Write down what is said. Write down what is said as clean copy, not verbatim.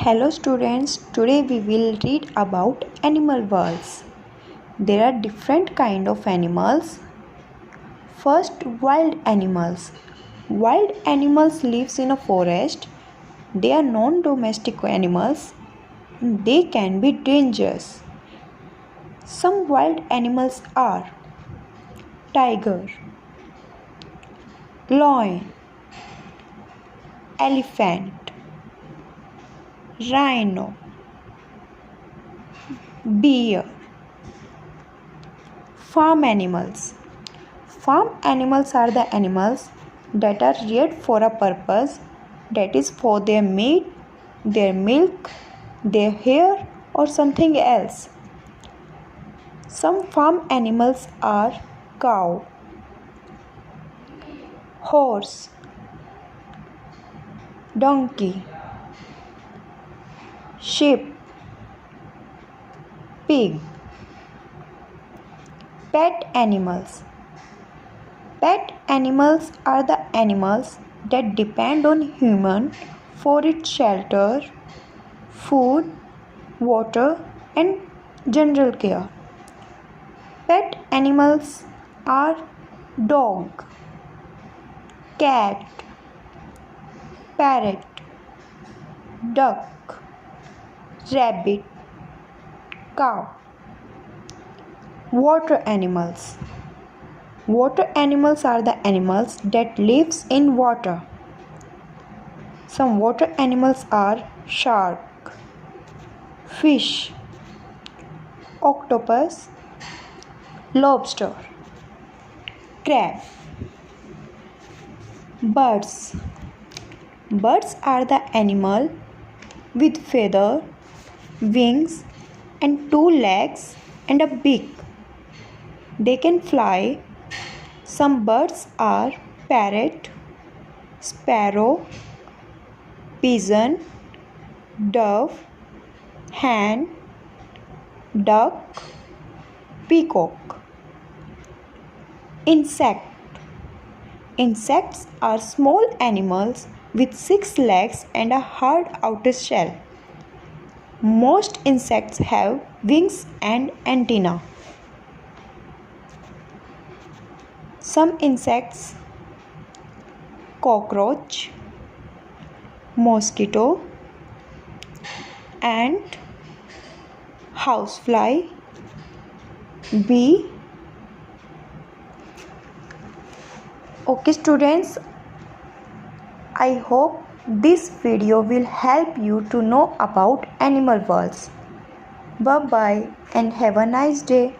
Hello students, today we will read about animal worlds. There are different kind of animals. First, wild animals. Wild animals lives in a forest. They are non-domestic animals. They can be dangerous. Some wild animals are tiger, lion, elephant, rhino, bear. Farm animals. Farm animals are the animals that are reared for a purpose, that is for their meat, their milk, their hair or something else. Some farm animals are cow, horse, donkey, sheep, pig. Pet animals. Pet animals are the animals that depend on human for its shelter, food, water and general care. Pet animals are dog, cat, parrot, duck, rabbit, cow. Water animals. Water animals are the animals that lives in water. Some water animals are shark, fish, octopus, lobster, crab. Birds. Birds are the animal with feather, wings and two legs and a beak. They can fly. Some birds are parrot, sparrow, pigeon, dove, hen, duck, peacock. Insect. Insects are small animals with 6 legs and a hard outer shell. Most insects have wings and antennae. Some insects, cockroach, mosquito, ant, housefly, bee. Okay students, I hope this video will help you to know about animal worlds. Bye bye and have a nice day.